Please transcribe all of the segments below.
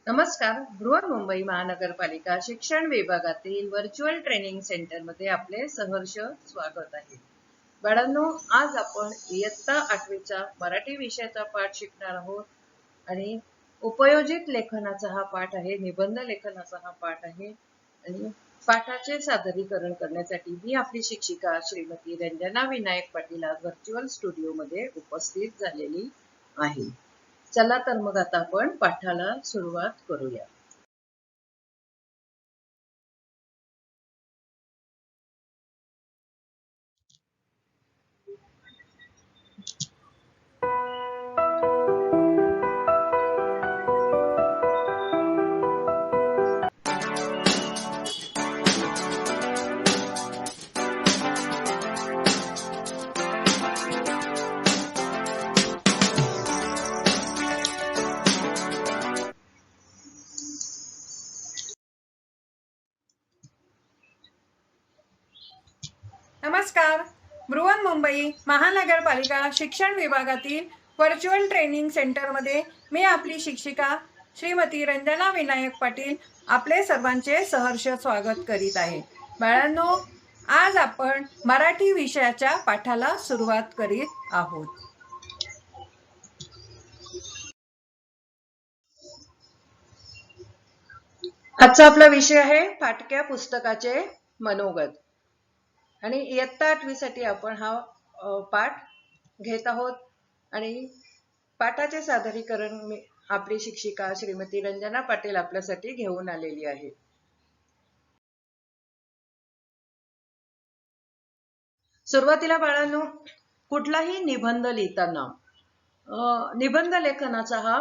नमस्कार. बृहन्मुंबई महानगरपालिका शिक्षण विभागातील व्हर्च्युअल ट्रेनिंग सेंटरमध्ये आपले सहर्ष स्वागत आहे. बाळांनो, आज आपण इयत्ता 8वीचा मराठी विषयाचा पाठ शिकणार आहोत आणि उपयोजित लेखनाचा हा पाठ आहे, निबंध लेखनाचा हा पाठ आहे. आणि पाठाचे सादरीकरण करण्यासाठी मी आपली शिक्षिका श्रीमती रंजना विनायक पाटील आज व्हर्च्युअल स्टुडिओमध्ये उपस्थित झालेली आहे. चला तर मग आता आपण पाठाला सुरुवात करूया. नमस्कार. बृहन्मुंबई महानगरपालिका शिक्षण विभागातील व्हर्च्युअल ट्रेनिंग सेंटरमध्ये मी आपली शिक्षिका श्रीमती रंजना विनायक पाटील आपले सर्वांचे सहर्ष स्वागत करीत आहे. बाळांनो, आज आपण मराठी विषयाच्या पाठाला सुरुवात करीत आहोत. आजचा आपला विषय आहे फाटक्या पुस्तकाचे मनोगत. आणि इयत्ता 8वीसाठी आपण हा पाठ घेत आहोत आणि पाठाचे सादरीकरण आपली शिक्षिका श्रीमती रंजना पाटील आपल्यासाठी घेऊन आलेली आहे. सुरुवातीला बाळांनो, कुठलाही निबंध लिहिताना निबंध लेखनाचा हा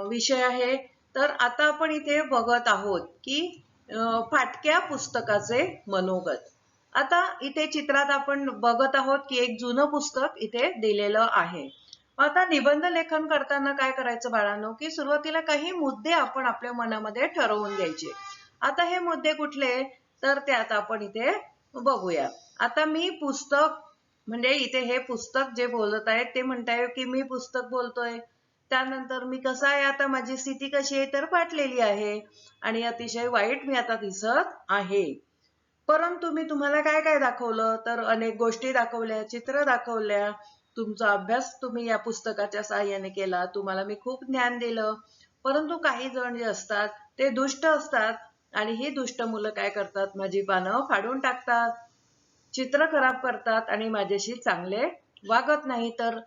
विषय आहे. तर आता आपण इथे बघत आहोत की फाटक्या पुस्तकाचे मनोगत. आता इथे चित्रात आपण बघत आहोत की एक जुनं पुस्तक इथे दिलेलं आहे. आता निबंध लेखन करताना काय करायचं बाळांनो, की सुरुवातीला काही मुद्दे आपण आपल्या मनामध्ये ठरवून घ्यायचे. आता हे मुद्दे कुठले, तर ते आता आपण इथे बघूया. आता मी पुस्तक म्हणजे इथे हे पुस्तक जे बोलत आहे ते म्हणताय की मी पुस्तक बोलतोय. त्यानंतर मी कसा आहे, आता माझी स्थिती कशी आहे, तर फाटलेली आहे आणि अतिशय वाईट मी आता दिसत आहे. परंतु मी तुम्हाला काय काय दाखवलं, तर अनेक गोष्टी दाखवल्या, चित्र दाखवल्या, तुमचा अभ्यास तुम्ही या पुस्तकाच्या साहाय्याने केला, तुम्हाला मी खूप ज्ञान दिलं. परंतु काही जण जे असतात ते दुष्ट असतात आणि ही दुष्ट मुलं काय करतात, माझी पानं फाडून टाकतात, चित्र खराब करतात आणि माझ्याशी चांगले वागत नाही. तर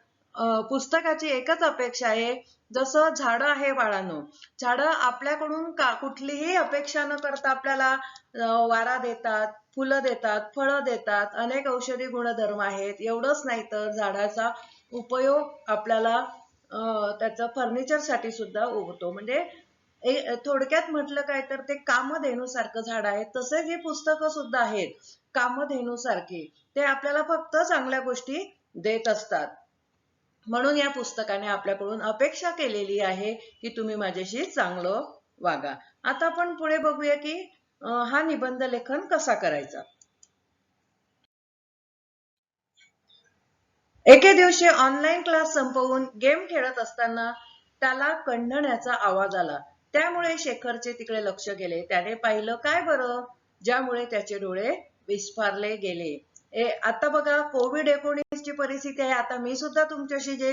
पुस्तकाची एकच अपेक्षा आहे, जसं झाडं आहे बाळांनो, झाडं आपल्याकडून कुठलीही अपेक्षा न करता आपल्याला वारा देतात, फुलं देतात, फळं देतात, अनेक औषधी गुणधर्म आहेत. एवढंच नाही तर झाडाचा उपयोग आपल्याला त्याचं फर्निचरसाठी सुद्धा होतो. म्हणजे थोडक्यात म्हटलं काय तर ते कामधेनूसारखं झाड आहे. तसेच ही पुस्तकं सुद्धा आहेत कामधेनूसारखी. ते आपल्याला फक्त चांगल्या गोष्टी देत असतात. म्हणून या पुस्तकाने आपल्याकडून अपेक्षा केलेली आहे की तुम्ही माझ्याशी चांगलं वागा. आता आपण पुढे बघूया की हा निबंध लेखन कसा करायचा. एके दिवशी ऑनलाईन क्लास संपवून गेम खेळत असताना त्याला कण्हण्याचा आवाज आला. त्यामुळे शेखरचे तिकडे लक्ष गेले. त्याने पाहिलं काय बरं, ज्यामुळे त्याचे डोळे विस्फारले गेले. आता बघा, कोविड-19 ची परिस्थिती आहे. आता मी सुद्धा तुमच्याशी जे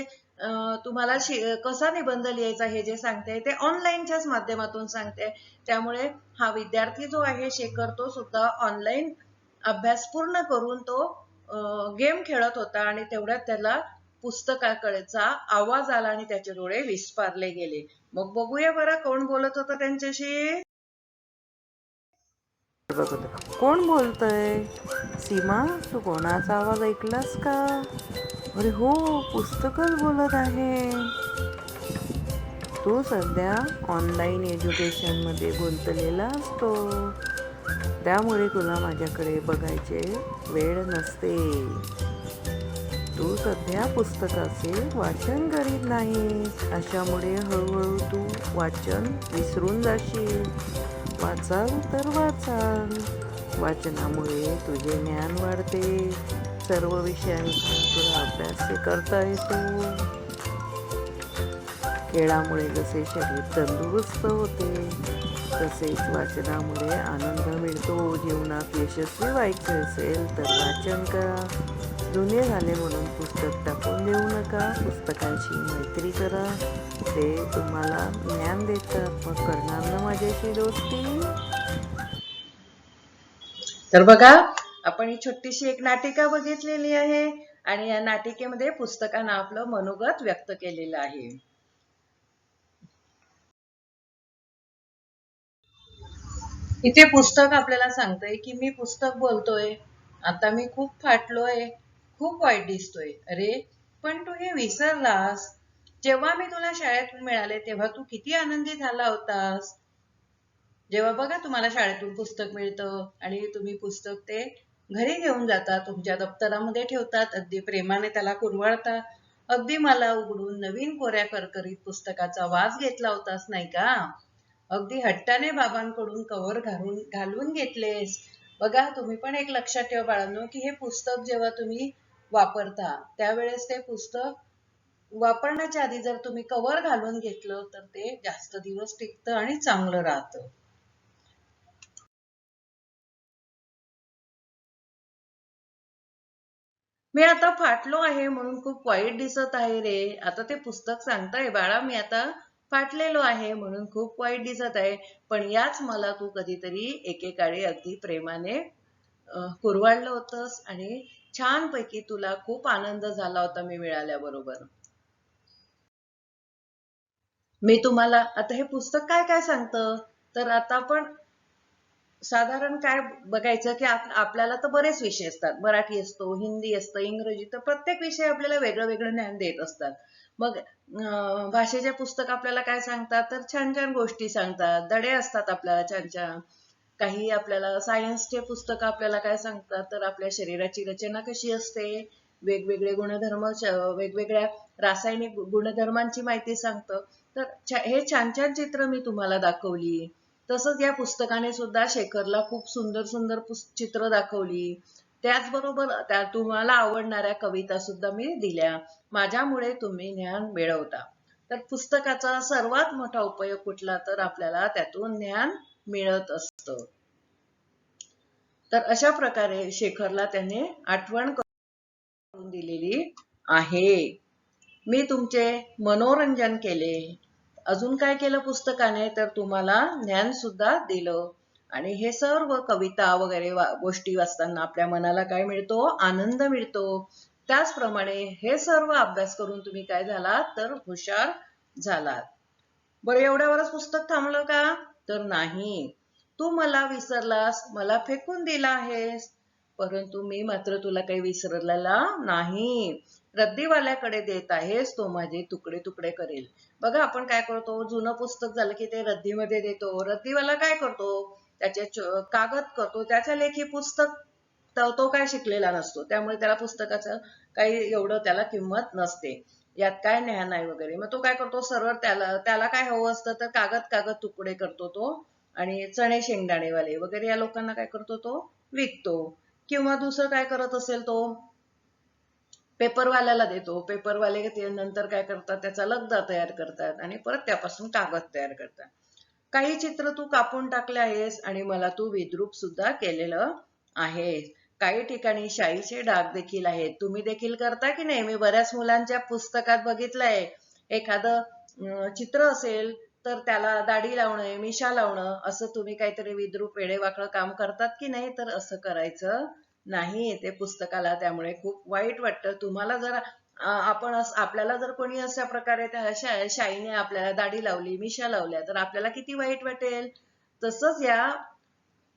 तुम्हाला कसा निबंध लिहायचा हे जे सांगते ते ऑनलाईनच्याच माध्यमातून सांगते. त्यामुळे हा विद्यार्थी जो आहे शेखर, तो सुद्धा ऑनलाईन अभ्यास पूर्ण करून तो गेम खेळत होता आणि तेवढ्यात त्याला पुस्तकाकडेचा आवाज आला आणि त्याचे डोळे विस्फारले गेले. मग बघूया बरं कोण बोलत होतं त्यांच्याशी. कोण बोलतय? सीमा, तू कोणाचा आवाज ऐकलास का? अरे हो, पुस्तकच बोलत आहे. तू सध्या ऑनलाईन एज्युकेशन मध्ये गुंतलेला असतो, त्यामुळे तुला माझ्याकडे बघायचे वेळ नसते. तू सध्या पुस्तकाचे वाचन करीत नाही, अशामुळे हळूहळू तू वाचन विसरून जाशील. वाचाल तर वाचाल, वाचनामुळे तुझे ज्ञान वाढते, सर्व विषयांचा तुला अभ्यास करता येतो. खेळामुळे जसे शरीर तंदुरुस्त होते तसेच वाचनामुळे आनंद मिळतो. जीवनात यशस्वी व्हायचे असेल तर वाचन करा. जुने झाले म्हणून पुस्तक टाकून देऊ नका. पुस्तकांशी मैत्री करा, ते तुम्हाला ज्ञान देतात. मग करणार ना माझ्याशी दोस्ती? तर बघा, आपण ही छोटीशी एक नाटिका बघितलेली आहे आणि या नाटिकेमध्ये पुस्तकानं आपलं मनोगत व्यक्त केलेलं आहे. इथे पुस्तक आपल्याला सांगतंय की मी पुस्तक बोलतोय, आता मी खूप फाटलोय, खूप वाईट दिसतोय. अरे पण तू हे विसरलास. जेव्हा मी तुला शाळेतून मिळाले तेव्हा तू किती आनंदी झाला होतास. जेव्हा बघा तुम्हाला शाळेतून पुस्तक मिळतं आणि तुम्ही पुस्तक ते घरी घेऊन जाता, तुमच्या दप्तरामध्ये ठेवतात, अगदी प्रेमाने त्याला कुरवाळता. अगदी मला उघडून नवीन कोऱ्या करकरीत पुस्तकाचा वास घेतला होतास नाही का. अगदी हट्टाने बाबांकडून कव्हर घालून घेतलेस. बघा, तुम्ही पण एक लक्षात ठेवा बाळांनो की हे पुस्तक जेव्हा तुम्ही वापरता त्यावेळेस ते पुस्तक वापरण्याच्या आधी जर तुम्ही कव्हर घालून घेतलं तर ते जास्त दिवस टिकतं आणि चांगलं राहतं. मी आता फाटलो आहे म्हणून खूप वाईट दिसत आहे रे. आता ते पुस्तक सांगताय बाळा, मी आता फाटलेलो आहे म्हणून खूप वाईट दिसत आहे. पण याच मला तू कधीतरी एकेकाळी अगदी प्रेमाने कुरवाळलं होतंस आणि छानपैकी तुला खूप आनंद झाला होता मी मिळाल्याबरोबर. मी तुम्हाला आता हे पुस्तक काय काय सांगतं, तर आता आपण साधारण काय बघायचं की आपल्याला तर बरेच विषय असतात. मराठी असतो, हिंदी असतं, इंग्रजी, तर प्रत्येक विषय आपल्याला वेगळं वेगळं ज्ञान देत असतात. मग भाषेचे पुस्तक आपल्याला काय सांगतात, तर छान छान गोष्टी सांगतात, धडे असतात आपल्याला छान छान. काही आपल्याला सायन्सचे पुस्तक आपल्याला काय सांगतात, तर आपल्या शरीराची रचना कशी असते, वेगवेगळे गुणधर्म, वेगवेगळ्या रासायनिक गुणधर्मांची माहिती सांगतं. तर हे छान छान चित्र मी तुम्हाला दाखवली. तसंच या पुस्तकाने सुद्धा शेखरला खूप सुंदर सुंदर चित्र दाखवली. त्याचबरोबर त्या तुम्हाला आवडणाऱ्या कविता सुद्धा मी दिल्या. माझ्यामुळे तुम्ही ज्ञान मिळवता. तर पुस्तकाचा सर्वात मोठा उपयोग कुठला, तर आपल्याला त्यातून ज्ञान मिळत असतं. तर अशा प्रकारे शेखरला त्याने आठवण करून दिलेली आहे. मी तुमचे मनोरंजन केले. अजून काय केलं पुस्तकाने, तर तुम्हाला ज्ञान सुद्धा दिलं. आणि हे सर्व कविता वगैरे गोष्टी वाचताना आपल्या मनाला काय मिळतो, आनंद मिळतो. त्याचप्रमाणे हे सर्व अभ्यास करून तुम्ही काय झालात, तर हुशार झालात. बरं, एवढ्यावरच पुस्तक थांबलं का, तर नाही. तू मला विसरलास, मला फेकून दिला आहेस, परंतु मी मात्र तुला काही विसरलेला नाही. रद्दीवाल्याकडे देत आहेस, तो माझे तुकडे तुकडे करेल. बघा, आपण काय करतो, जुनं पुस्तक झालं की ते रद्दीमध्ये देतो. रद्दीवाला काय करतो, त्याचे कागद करतो, त्याच्या लेखी पुस्तक तो काय शिकलेला नसतो, त्यामुळे त्याला पुस्तकाचं काही एवढं त्याला किंमत नसते. यात काय ज्ञान आहे वगैरे. मग तो काय करतो, सरळ त्याला काय हवं असतं, तर कागद कागद तुकडे करतो तो आणि चणे शेंगदाणेवाले वगैरे या लोकांना काय करतो, तो विकतो. किंवा दुसरं काय करत असेल, तो पेपरवाल्याला देतो. पेपरवाले ते नंतर काय करतात, त्याचा लगदा तयार करतात आणि परत त्यापासून कागद तयार करतात. काही चित्र तू कापून टाकले आहेस आणि मला तू विद्रूप सुद्धा केलेलं आहे. काही ठिकाणी शाईचे डाग देखील आहेत. तुम्ही देखील करता की नाही. मी बऱ्याच मुलांच्या पुस्तकात बघितलंय, एखादं चित्र असेल तर त्याला दाढी लावणं, मिशा लावणं, असं तुम्ही काहीतरी विद्रूप वेडेवाकडं काम करतात की नाही. तर असं करायचं नाही. ते पुस्तकाला त्यामुळे खूप वाईट वाटतं. तुम्हाला जर आपल्याला जर कोणी अशा प्रकारे त्या शाईने आपल्याला दाढी लावली, मिशा लावल्या, तर आपल्याला किती वाईट वाटेल. तसंच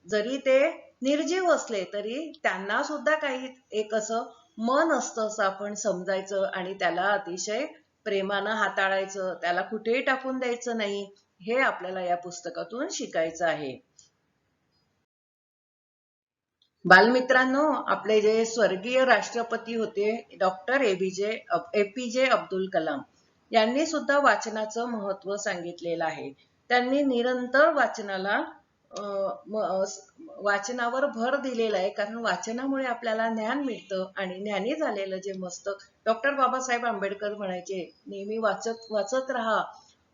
जरी ते निर्जीव असले तरी त्यांना सुद्धा काही एक असं मन असतं, असं आपण समजायचं आणि त्याला अतिशय प्रेमानं हाताळायचं, त्याला कुठेही टाकून द्यायचं नाही. हे आपल्याला या पुस्तकातून शिकायचं आहे. बालमित्रांनो, आपले जे स्वर्गीय राष्ट्रपती होते डॉक्टर एपीजे अब्दुल कलाम यांनी सुद्धा वाचनाचं महत्व सांगितलेलं आहे. त्यांनी निरंतर वाचनावर भर दिलेला आहे, कारण वाचनामुळे आपल्याला ज्ञान मिळतं आणि ज्ञानी झालेलं जे मस्तक, डॉक्टर बाबासाहेब आंबेडकर म्हणायचे, नेहमी वाचत वाचत राहा.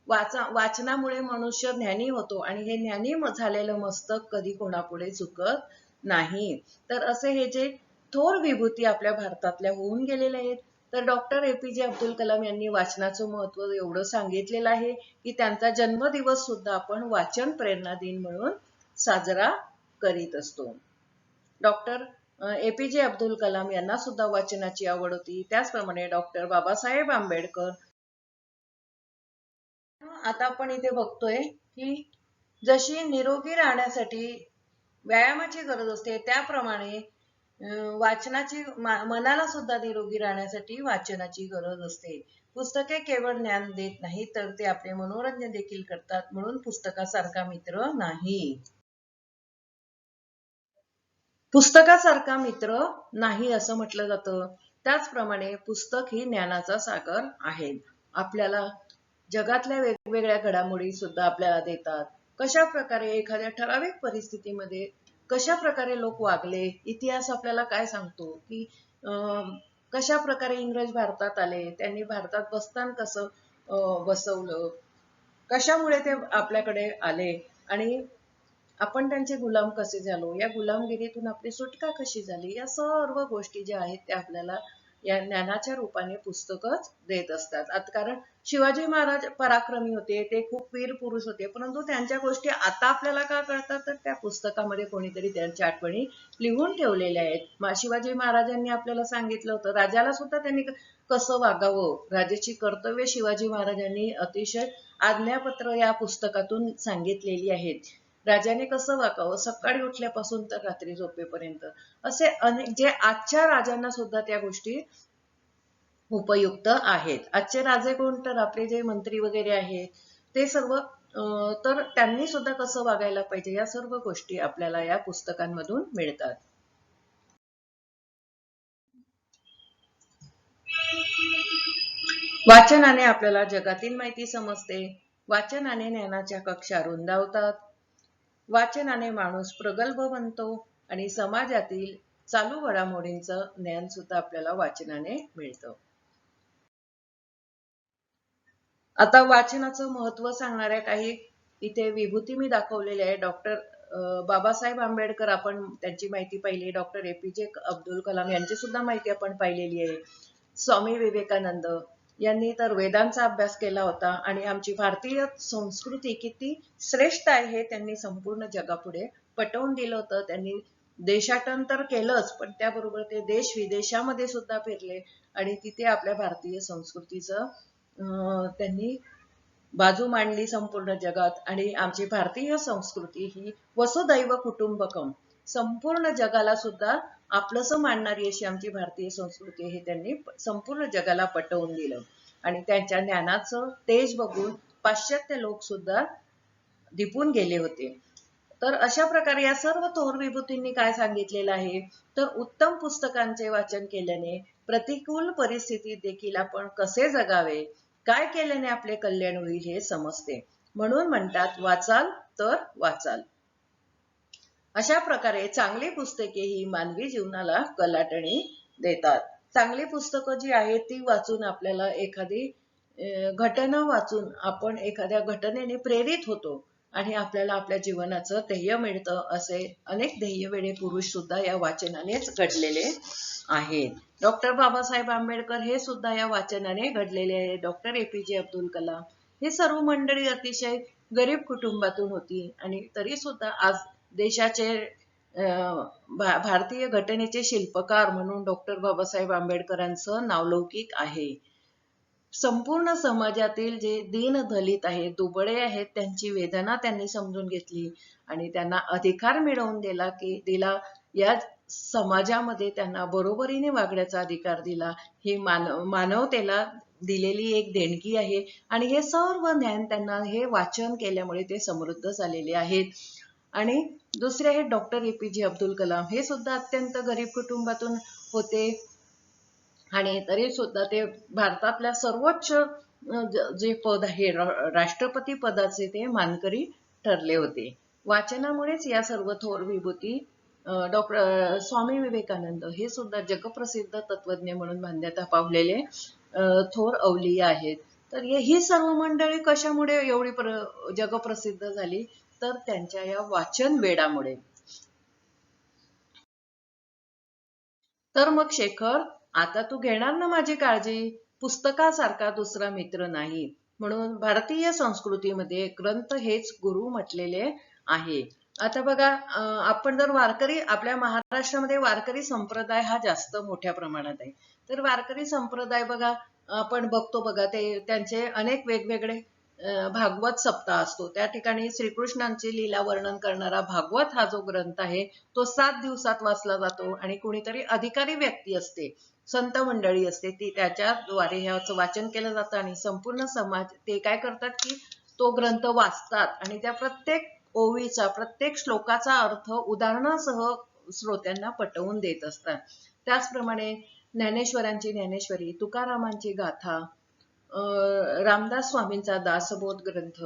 वाचनामुळे मनुष्य ज्ञानी होतो आणि हे ज्ञानी झालेलं मस्तक कधी कोणापुढे झुकत नाही. तर असे हे जे थोर विभूती आपल्या भारतातल्या होऊन गेलेल्या आहेत. तर डॉक्टर APJ अब्दुल कलाम यांनी वाचनाचं महत्व एवढं सांगितलेलं आहे की त्यांचा जन्मदिवस सुद्धा आपण वाचन प्रेरणा दिन म्हणून साजरा करीत असतो. डॉक्टर APJ अब्दुल कलाम यांना सुद्धा वाचनाची आवड होती. त्याचप्रमाणे डॉक्टर बाबासाहेब आंबेडकर. आता आपण इथे बघतोय की जशी निरोगी राहण्यासाठी व्यायामाची गरज असते त्याप्रमाणे वाचनाची मनाला सुद्धा निरोगी राहण्यासाठी वाचनाची गरज असते. पुस्तके केवळ ज्ञान देत नाही तर ते आपले मनोरंजन देखील करतात, म्हणून पुस्तकासारखा मित्र नाही. पुस्तकासारखा मित्र नाही असं म्हटलं जातं. त्याचप्रमाणे पुस्तक ही ज्ञानाचा सागर आहे. आपल्याला जगातल्या वेगवेगळ्या घडामोडी सुद्धा आपल्याला देतात. कशा प्रकारे एखाद्या ठराविक परिस्थितीमध्ये कशा प्रकारे लोक वागले, इतिहास आपल्याला काय सांगतो की कशा प्रकारे इंग्रज भारतात आले, त्यांनी भारतात बस्तान कसं बसवलं, कशामुळे ते आपल्याकडे आले आणि आपण त्यांचे गुलाम कसे झालो, या गुलामगिरीतून आपली सुटका कशी झाली, या सर्व गोष्टी ज्या आहेत त्या आपल्याला या ज्ञानाच्या रूपाने पुस्तकच देत असतात. कारण शिवाजी महाराज पराक्रमी होते, ते खूप वीर पुरुष होते, परंतु त्यांच्या गोष्टी आता आपल्याला का कळतात तर त्या पुस्तकामध्ये कोणीतरी त्यांच्या आठवणी लिहून ठेवलेल्या आहेत. शिवाजी महाराजांनी आपल्याला सांगितलं होतं, राजाला सुद्धा त्यांनी कसं वागावं, राजाची कर्तव्य शिवाजी महाराजांनी अतिशय आज्ञापत्र या पुस्तकातून सांगितलेली आहेत. राजाने कसं वागावं सकाळी उठल्यापासून तर रात्री झोपेपर्यंत, असे अनेक जे आजच्या राजांना सुद्धा त्या गोष्टी उपयुक्त आहेत. आजचे राजे कोण तर आपले जे मंत्री वगैरे आहेत ते सर्व, तर त्यांनी सुद्धा कसं वागायला पाहिजे या सर्व गोष्टी आपल्याला या पुस्तकांमधून मिळतात. वाचनाने आपल्याला जगातील माहिती समजते. वाचनाने ज्ञानाच्या कक्षा रुंदावतात. वाचनाने माणूस प्रगल्भ बनतो आणि समाजातील चालू घडामोडींचं ज्ञान सुद्धा आपल्याला वाचनाने मिळतं. आता वाचनाचं महत्व सांगणाऱ्या काही इथे विभूती मी दाखवलेल्या आहे. डॉक्टर बाबासाहेब आंबेडकर आपण त्यांची माहिती पाहिली, डॉक्टर APJ अब्दुल कलाम यांची सुद्धा माहिती आपण पाहिलेली आहे. स्वामी विवेकानंद यांनी तर वेदांचा अभ्यास केला होता आणि आमची भारतीय संस्कृती किती श्रेष्ठ आहे हे त्यांनी संपूर्ण जगापुढे पटवून दिलं होतं. त्यांनी देशाटन तर केलंच, पण त्याबरोबर ते देश विदेशामध्ये सुद्धा फिरले आणि तिथे आपल्या भारतीय संस्कृतीचं त्यांनी बाजू मांडली संपूर्ण जगात. आणि आमची भारतीय संस्कृती ही वसुदैव कुटुंबकम, संपूर्ण जगाला सुद्धा आपलंसं मांडणारी अशी आमची भारतीय संस्कृती हे त्यांनी संपूर्ण जगाला पटवून दिलं. आणि त्यांच्या ज्ञानाचं तेज बघून पाश्चात्य लोक सुद्धा दिपून गेले होते. तर अशा प्रकारे या सर्व थोर विभूतींनी काय सांगितलेलं आहे तर उत्तम पुस्तकांचे वाचन केल्याने प्रतिकूल परिस्थितीत देखील आपण कसे जगावे, काय केल्याने आपले कल्याण होईल हे समजते. म्हणून म्हणतात वाचाल तर वाचाल. अशा प्रकारे चांगली पुस्तके ही मानवी जीवनाला कलाटणी देतात. चांगली पुस्तकं जी आहेत ती वाचून आपल्याला एखादी घटना वाचून आपण एखाद्या घटनेने प्रेरित होतो आणि आपल्याला आपल्या जीवनाचं ध्येय मिळतं. असे अनेक ध्येयवेडे पुरुष सुद्धा या वाचनानेच घडलेले आहेत. डॉक्टर बाबासाहेब आंबेडकर हे सुद्धा या वाचनाने घडलेले आहे. डॉक्टर APJ अब्दुल कलाम हे सर्व मंडळी अतिशय गरीब कुटुंबातून होती आणि तरी सुद्धा आज देशाचे भारतीय घटनेचे शिल्पकार म्हणून डॉक्टर बाबासाहेब आंबेडकरांचं नावलौकिक आहे. संपूर्ण समाजातील जे दीनदलित आहेत, दुबळे आहेत, त्यांची वेदना त्यांनी समजून घेतली आणि त्यांना अधिकार मिळवून दिला. या समाजामध्ये त्यांना बरोबरीने वागण्याचा अधिकार दिला. ही मानवतेला दिलेली एक देणगी आहे आणि हे सर्व ज्ञान त्यांना हे वाचन केल्यामुळे ते समृद्ध झालेले आहेत. आणि दुसरे आहेत डॉक्टर APJ अब्दुल कलाम. हे सुद्धा अत्यंत गरीब कुटुंबातून होते आणि तरी सुद्धा ते भारतातल्या सर्वोच्च जे पद आहे राष्ट्रपती पदाचे ते मानकरी ठरले होते. वाचनामुळेच या सर्व थोर विभूती डॉक्टर स्वामी विवेकानंद हे सुद्धा जगप्रसिद्ध तत्वज्ञ म्हणून मान्यता पावलेले थोर अवलिया आहेत. तर ही सर्व मंडळी कशामुळे एवढी जगप्रसिद्ध झाली, तर त्यांच्या या वाचन वेडामुळे. तर मग शेखर, आता तू घेणार ना माझी काळजी? पुस्तकासारखा दुसरा मित्र नाही. म्हणून भारतीय संस्कृतीमध्ये ग्रंथ हेच गुरु म्हटलेले आहे. आता बघा, आपण जर वारकरी, आपल्या महाराष्ट्रामध्ये वारकरी संप्रदाय हा जास्त मोठ्या प्रमाणात आहे. तर वारकरी संप्रदाय बघा, आपण बघतो बघा, ते त्यांचे अनेक वेगवेगळे भागवत सप्ताह असतो. त्या ठिकाणी श्रीकृष्णांची लीला वर्णन करणारा भागवत हा जो ग्रंथ आहे तो 7 दिवसात वाचला जातो आणि कुणीतरी अधिकारी व्यक्ती असते, संत मंडळी असते, ती त्याच्याद्वारे ह्याचं वाचन केलं जातं आणि संपूर्ण समाज ते काय करतात की तो ग्रंथ वाचतात आणि त्या प्रत्येक ओवीचा, प्रत्येक श्लोकाचा अर्थ उदाहरणासह श्रोत्यांना पटवून देत असतात. त्याचप्रमाणे ज्ञानेश्वरांची ज्ञानेश्वरी, तुकारामांची गाथा, रामदास स्वामींचा दासबोध ग्रंथ,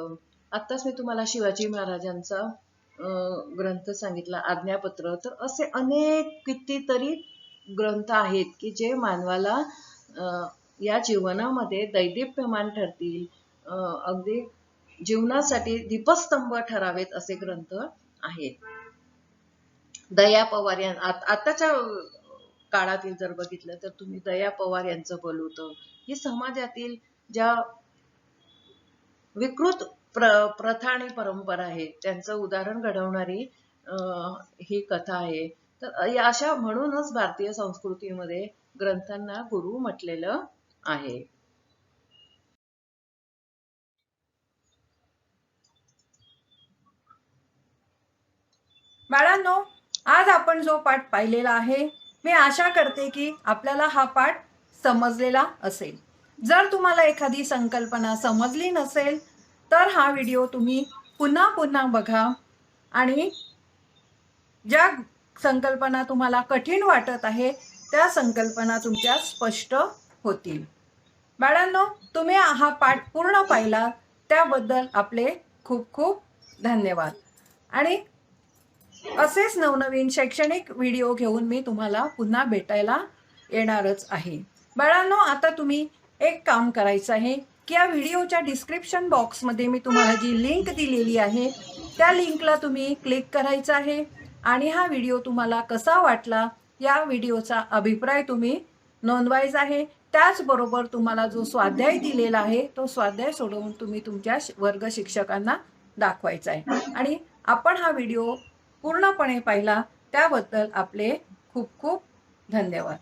आत्ताच मी तुम्हाला शिवाजी महाराजांचा ग्रंथ सांगितला आज्ञापत्र, तर असे अनेक कितीतरी ग्रंथ आहेत की जे मानवाला या जीवनामध्ये दैदिप्यमान ठरतील, अगदी जीवनासाठी दीपस्तंभ ठरावेत असे ग्रंथ आहेत. दया पवार आताच्या काळातील जर बघितलं तर तुम्ही दया पवार यांचं बोलवतं, ही समाजातील ज्या विकृत प्रथा आणि परंपरा आहे त्यांचं उदाहरण घडवणारी ही कथा आहे. तर अशा म्हणूनच भारतीय संस्कृतीमध्ये ग्रंथांना गुरु म्हटलेलं आहे. बाळांनो, आज आपण जो पाठ पाहिलेला आहे, मी आशा करते की आपल्याला हा पाठ समजलेला असेल. जर तुम्हाला एखादी संकल्पना समजली नसेल तर हा व्हिडिओ तुम्ही पुन्हा पुन्हा बघा आणि ज्या संकल्पना तुम्हाला कठीण वाटत आहे त्या संकल्पना तुमच्या स्पष्ट होतील. बाळांनो, तुम्ही हा पाठ पूर्ण पाहिला त्याबद्दल आपले खूप खूप धन्यवाद. आणि असेच नवनवीन शैक्षणिक व्हिडिओ घेऊन मी तुम्हाला पुन्हा भेटायला येणारच आहे. बाळांनो, आता तुम्ही एक काम करायचं आहे की या व्हिडिओच्या डिस्क्रिप्शन बॉक्समध्ये मी तुम्हाला जी लिंक दिलेली आहे त्या लिंकला तुम्ही क्लिक करायचं आहे आणि हा व्हिडिओ तुम्हाला कसा वाटला या व्हिडिओचा अभिप्राय तुम्ही नोंदवायचा आहे. त्याचबरोबर तुम्हाला जो स्वाध्याय दिलेला आहे तो स्वाध्याय सोडवून तुम्ही तुमच्या वर्ग शिक्षकांना दाखवायचा आहे. आणि आपण हा व्हिडिओ पूर्णपणे पाहिला त्याबद्दल आपले खूप खूप धन्यवाद.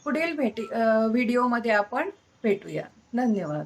पुढील व्हिडिओमध्ये आपण भेटूया. धन्यवाद.